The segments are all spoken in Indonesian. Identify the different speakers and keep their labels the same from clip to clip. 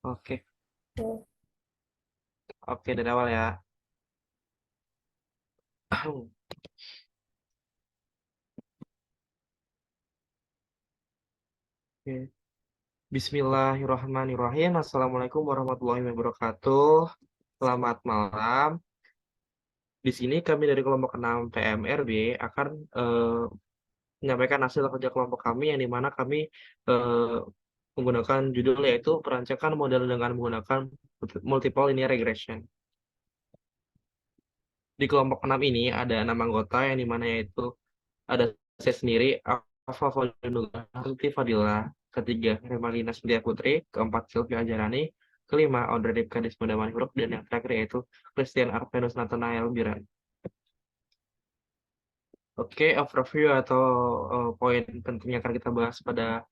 Speaker 1: Oke,
Speaker 2: Oke.
Speaker 1: oke dari awal ya. Oke. Bismillahirrahmanirrahim. Assalamualaikum warahmatullahi wabarakatuh. Selamat malam. Di sini kami dari kelompok 6 PMRB akan menyampaikan hasil kerja kelompok kami yang dimana kami eh, menggunakan judul yaitu perancakan model dengan menggunakan multiple linear regression. Di kelompok 6 ini ada 6 anggota yang dimana yaitu ada saya sendiri, Alfa Fadlunugra Harti Fadila, ketiga Remalina Setia Putri, keempat Sylvia Ajarani, kelima Audrey Dipka Desmonda Manihuruk, dan yang terakhir yaitu Christian Arvenus Nathanael Biran. Oke, overview atau poin penting yang akan kita bahas pada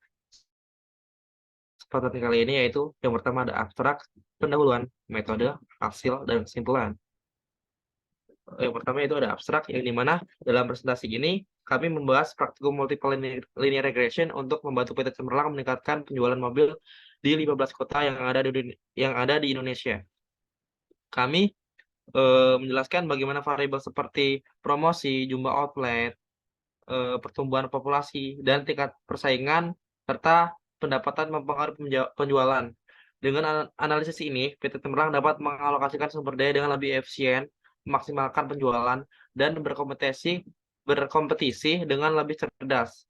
Speaker 1: kesempatan kali ini yaitu yang pertama ada abstrak, pendahuluan, metode, hasil, dan kesimpulan. Yang pertama itu ada abstrak, yang dimana dalam presentasi ini kami membahas praktikum multiple linear regression untuk membantu PT Cemerlang meningkatkan penjualan mobil di 15 kota yang ada di Indonesia. Kami menjelaskan bagaimana variabel seperti promosi, jumlah outlet, pertumbuhan populasi, dan tingkat persaingan, serta pendapatan mempengaruhi penjualan. Dengan analisis ini, PT Cemerlang dapat mengalokasikan sumber daya dengan lebih efisien, memaksimalkan penjualan, dan berkompetisi dengan lebih cerdas.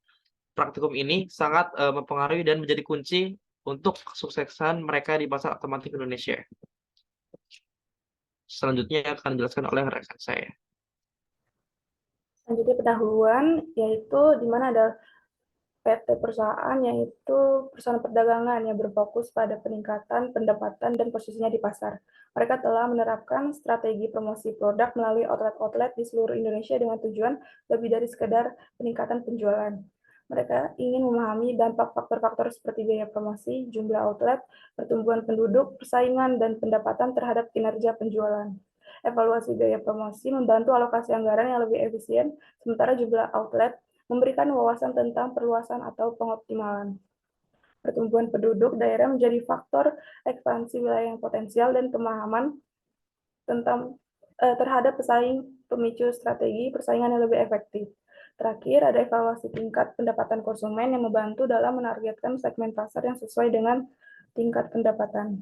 Speaker 1: Praktikum ini sangat mempengaruhi dan menjadi kunci untuk kesuksesan mereka di pasar otomotif Indonesia. Selanjutnya akan dijelaskan oleh rekan saya.
Speaker 2: Selanjutnya pendahuluan, yaitu di mana ada PT perusahaan, yaitu perusahaan perdagangan yang berfokus pada peningkatan pendapatan dan posisinya di pasar. Mereka telah menerapkan strategi promosi produk melalui outlet-outlet di seluruh Indonesia dengan tujuan lebih dari sekedar peningkatan penjualan. Mereka ingin memahami dampak faktor-faktor seperti biaya promosi, jumlah outlet, pertumbuhan penduduk, persaingan, dan pendapatan terhadap kinerja penjualan. Evaluasi biaya promosi membantu alokasi anggaran yang lebih efisien, sementara jumlah outlet memberikan wawasan tentang perluasan atau pengoptimalan. Pertumbuhan penduduk daerah menjadi faktor ekspansi wilayah yang potensial dan pemahaman tentang terhadap pesaing pemicu strategi persaingan yang lebih efektif. Terakhir, ada evaluasi tingkat pendapatan konsumen yang membantu dalam menargetkan segmen pasar yang sesuai dengan tingkat pendapatan.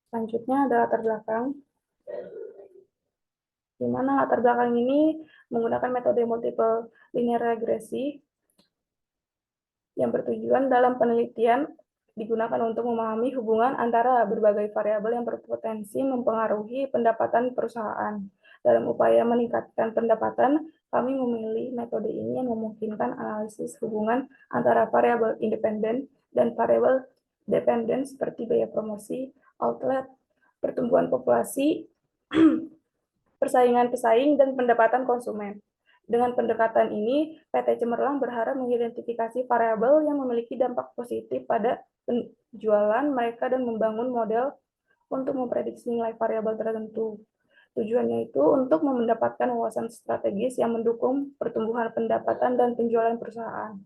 Speaker 2: Selanjutnya ada latar belakang, di mana latar belakang ini menggunakan metode multiple linear regresi yang bertujuan dalam penelitian digunakan untuk memahami hubungan antara berbagai variabel yang berpotensi mempengaruhi pendapatan perusahaan. Dalam upaya meningkatkan pendapatan, kami memilih metode ini yang memungkinkan analisis hubungan antara variabel independen dan variabel dependen seperti biaya promosi, outlet, pertumbuhan populasi, persaingan pesaing, dan pendapatan konsumen. Dengan pendekatan ini, PT Cemerlang berharap mengidentifikasi variabel yang memiliki dampak positif pada penjualan mereka dan membangun model untuk memprediksi nilai variabel tertentu. Tujuannya itu untuk mendapatkan wawasan strategis yang mendukung pertumbuhan pendapatan dan penjualan perusahaan.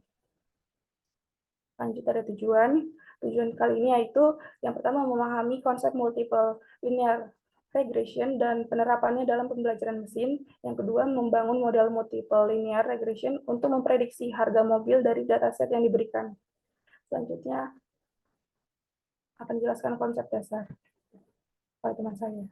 Speaker 2: Lanjut ada tujuan. Tujuan kali ini yaitu yang pertama memahami konsep multiple linear regression dan penerapannya dalam pembelajaran mesin. Yang kedua, membangun model multiple linear regression untuk memprediksi harga mobil dari dataset yang diberikan. Selanjutnya akan jelaskan konsep dasar oleh teman saya.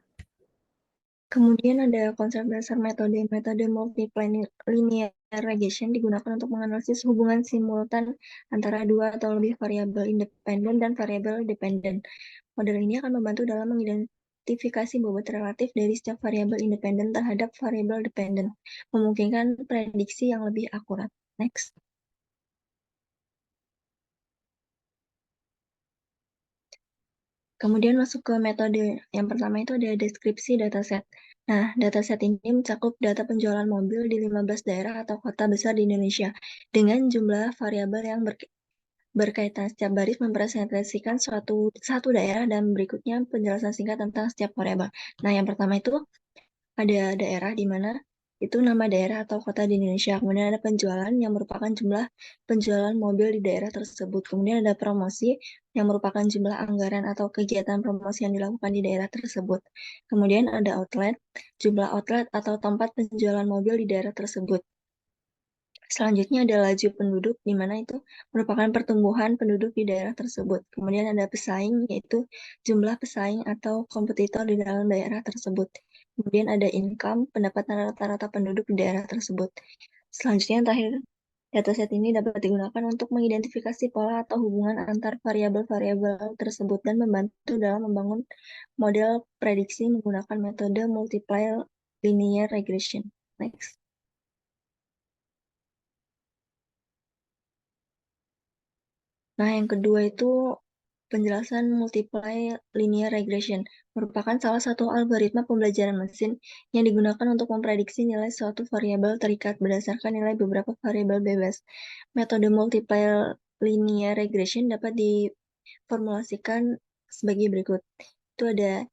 Speaker 3: Kemudian ada konsep dasar metode multiple linear regression digunakan untuk menganalisis hubungan simultan antara dua atau lebih variabel independen dan variabel dependen. Model ini akan membantu dalam mengidentifikasi bobot relatif dari setiap variabel independen terhadap variabel dependen, memungkinkan prediksi yang lebih akurat. Next. Kemudian masuk ke metode yang pertama itu ada deskripsi dataset. Nah, dataset ini mencakup data penjualan mobil di 15 daerah atau kota besar di Indonesia dengan jumlah variabel yang berkaitan. Setiap baris mempresentasikan satu daerah dan berikutnya penjelasan singkat tentang setiap variabel. Nah, yang pertama itu ada daerah di mana itu nama daerah atau kota di Indonesia. Kemudian ada penjualan yang merupakan jumlah penjualan mobil di daerah tersebut. Kemudian ada promosi yang merupakan jumlah anggaran atau kegiatan promosi yang dilakukan di daerah tersebut. Kemudian ada outlet, jumlah outlet atau tempat penjualan mobil di daerah tersebut. Selanjutnya ada laju penduduk, di mana itu merupakan pertumbuhan penduduk di daerah tersebut. Kemudian ada pesaing, yaitu jumlah pesaing atau kompetitor di dalam daerah tersebut. Kemudian ada income, pendapatan rata-rata penduduk di daerah tersebut. Selanjutnya yang terakhir, dataset ini dapat digunakan untuk mengidentifikasi pola atau hubungan antar variabel-variabel tersebut dan membantu dalam membangun model prediksi menggunakan metode multiply linear regression. Next. Nah, yang kedua itu penjelasan multiply linear regression merupakan salah satu algoritma pembelajaran mesin yang digunakan untuk memprediksi nilai suatu variabel terikat berdasarkan nilai beberapa variabel bebas. Metode multiply linear regression dapat diformulasikan sebagai berikut. Itu ada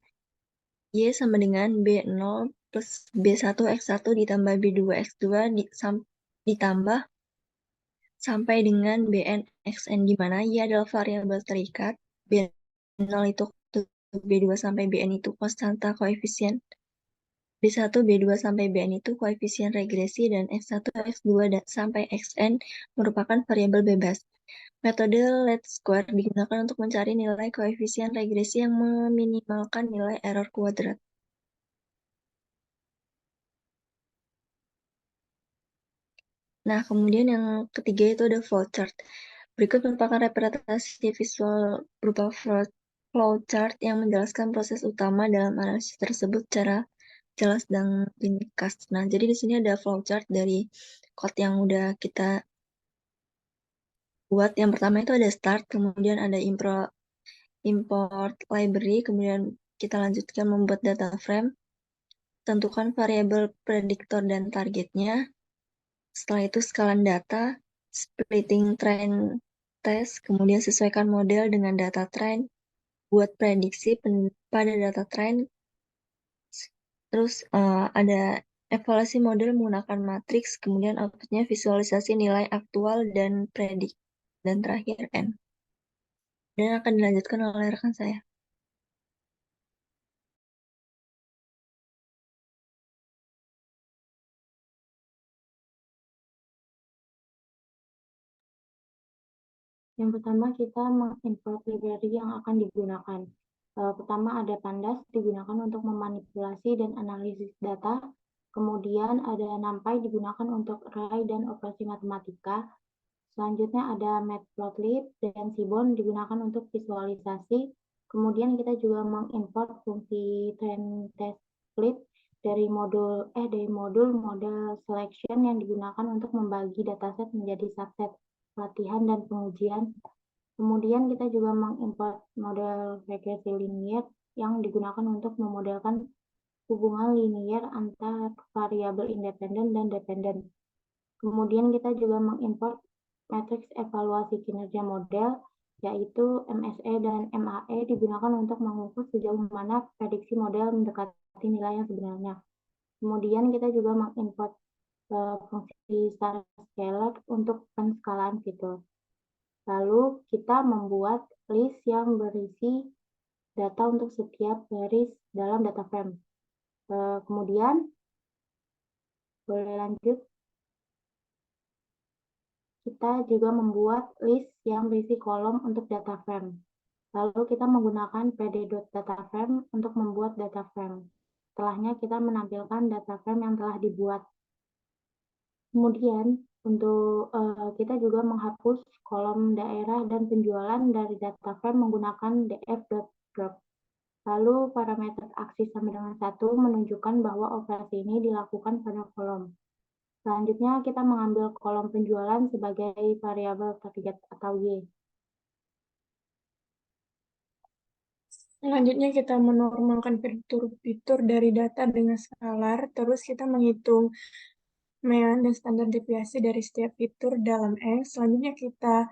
Speaker 3: Y sama dengan B0 plus B1 X1 ditambah B2 X2 ditambah sampai dengan Bn Xn, di mana Y adalah variabel terikat, B0 itu B2 sampai Bn itu konstanta koefisien, B1, B2 sampai Bn itu koefisien regresi, dan X1, X2 sampai Xn merupakan variabel bebas. Metode least square digunakan untuk mencari nilai koefisien regresi yang meminimalkan nilai error kuadrat. Nah, kemudian yang ketiga itu ada flowchart. Berikut merupakan representasi visual berupa flowchart yang menjelaskan proses utama dalam analisis tersebut secara jelas dan ringkas. Nah, jadi di sini ada flowchart dari code yang udah kita buat. Yang pertama itu ada start, kemudian ada import library, kemudian kita lanjutkan membuat data frame, tentukan variabel prediktor dan targetnya. Setelah itu scalan data, splitting trend test, kemudian sesuaikan model dengan data trend, buat prediksi pada data trend, terus ada evaluasi model menggunakan matriks, kemudian outputnya visualisasi nilai aktual dan predik, dan terakhir N. Dan akan dilanjutkan oleh rekan saya.
Speaker 4: Yang pertama kita mengimport library yang akan digunakan. Pertama ada Pandas digunakan untuk memanipulasi dan analisis data. Kemudian ada NumPy digunakan untuk array dan operasi matematika. Selanjutnya ada Matplotlib dan Seaborn digunakan untuk visualisasi. Kemudian kita juga mengimport fungsi trend test split dari modul model selection yang digunakan untuk membagi dataset menjadi subset latihan dan pengujian. Kemudian kita juga mengimport model regresi linear yang digunakan untuk memodelkan hubungan linear antar variabel independen dan dependen. Kemudian kita juga mengimport matriks evaluasi kinerja model, yaitu MSE dan MAE digunakan untuk mengukur sejauh mana prediksi model mendekati nilai yang sebenarnya. Kemudian kita juga mengimport fungsi star scalar untuk penskalaan fitur. Lalu kita membuat list yang berisi data untuk setiap baris dalam data frame. Kemudian, boleh lanjut. Kita juga membuat list yang berisi kolom untuk data frame. Lalu kita menggunakan pd.dataframe untuk membuat data frame. Setelahnya kita menampilkan data frame yang telah dibuat. Kemudian untuk kita juga menghapus kolom daerah dan penjualan dari data frame menggunakan df.drop. Lalu parameter aksis sampai dengan 1 menunjukkan bahwa operasi ini dilakukan pada kolom. Selanjutnya kita mengambil kolom penjualan sebagai variabel target atau Y.
Speaker 2: Selanjutnya kita menormalkan fitur-fitur dari data dengan skalar, terus kita menghitung mean dan standar deviasi dari setiap fitur dalam X. Selanjutnya kita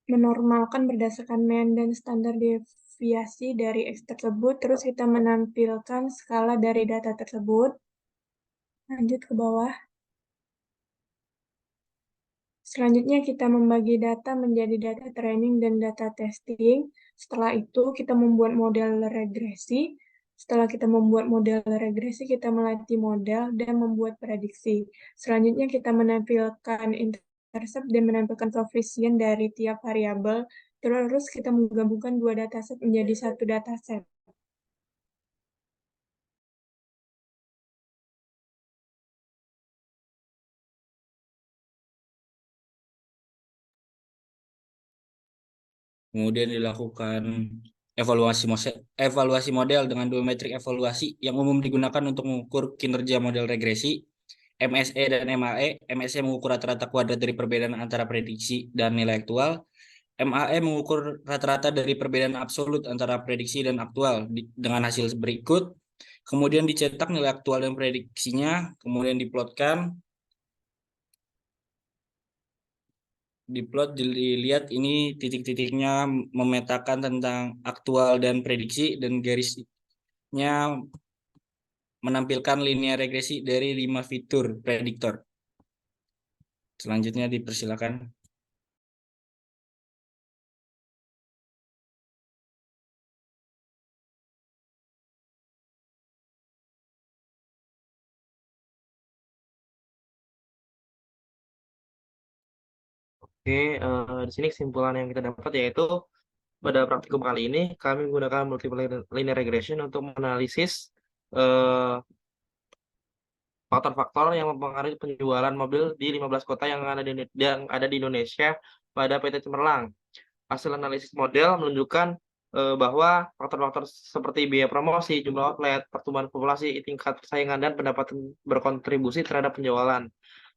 Speaker 2: menormalkan berdasarkan mean dan standar deviasi dari X tersebut, terus kita menampilkan skala dari data tersebut.
Speaker 5: Lanjut ke bawah. Selanjutnya kita membagi data menjadi data training dan data testing. Setelah itu kita membuat model regresi. Setelah kita membuat model regresi, kita melatih model dan membuat prediksi. Selanjutnya kita menampilkan intercept dan menampilkan koefisien dari tiap variabel. Terus kita menggabungkan dua dataset menjadi satu dataset.
Speaker 6: Kemudian dilakukan evaluasi model dengan dua metrik evaluasi yang umum digunakan untuk mengukur kinerja model regresi, MSE dan MAE. MSE mengukur rata-rata kuadrat dari perbedaan antara prediksi dan nilai aktual. MAE mengukur rata-rata dari perbedaan absolut antara prediksi dan aktual dengan hasil berikut. Kemudian dicetak nilai aktual dan prediksinya, kemudian diplotkan. Diplot dilihat ini titik-titiknya memetakan tentang aktual dan prediksi, dan garisnya menampilkan linear regresi dari 5 fitur prediktor. Selanjutnya dipersilakan.
Speaker 1: Oke, di sini kesimpulan yang kita dapat yaitu pada praktikum kali ini kami menggunakan multiple linear regression untuk menganalisis faktor-faktor yang mempengaruhi penjualan mobil di 15 kota yang ada di Indonesia pada PT Cemerlang. Hasil analisis model menunjukkan bahwa faktor-faktor seperti biaya promosi, jumlah outlet, pertumbuhan populasi, tingkat persaingan, dan pendapatan berkontribusi terhadap penjualan.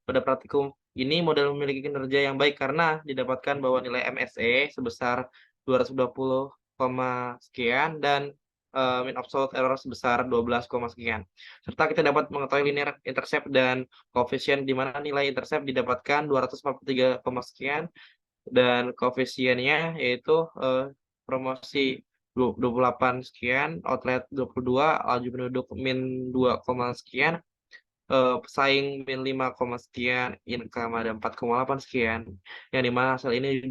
Speaker 1: Pada praktikum ini, model memiliki kinerja yang baik karena didapatkan bahwa nilai MSE sebesar 220, sekian dan mean absolute error sebesar 12, sekian. Serta kita dapat mengetahui linear intercept dan koefisien di mana nilai intercept didapatkan 243, sekian dan koefisiennya yaitu promosi 28 sekian, outlet 22, laju penduduk min 2, sekian, pesaing min 5, sekian, income ada 4,8 sekian, yang dimana hasil ini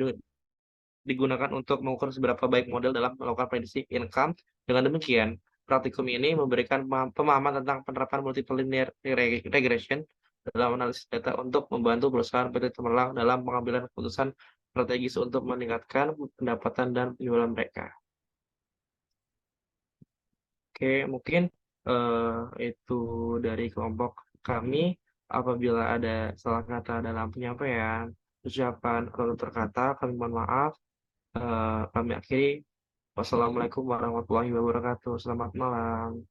Speaker 1: digunakan untuk mengukur seberapa baik model dalam melakukan prediksi income. Dengan demikian, praktikum ini memberikan pemahaman tentang penerapan multiple linear regression dalam analisis data untuk membantu perusahaan PT Cemerlang dalam pengambilan keputusan strategis untuk meningkatkan pendapatan dan penjualan mereka. Oke, mungkin itu dari kelompok kami. Apabila ada salah kata dalam penyampaian, ucapan atau tutur kata, kami mohon maaf. Kami akhiri. Wassalamualaikum warahmatullahi wabarakatuh. Selamat malam.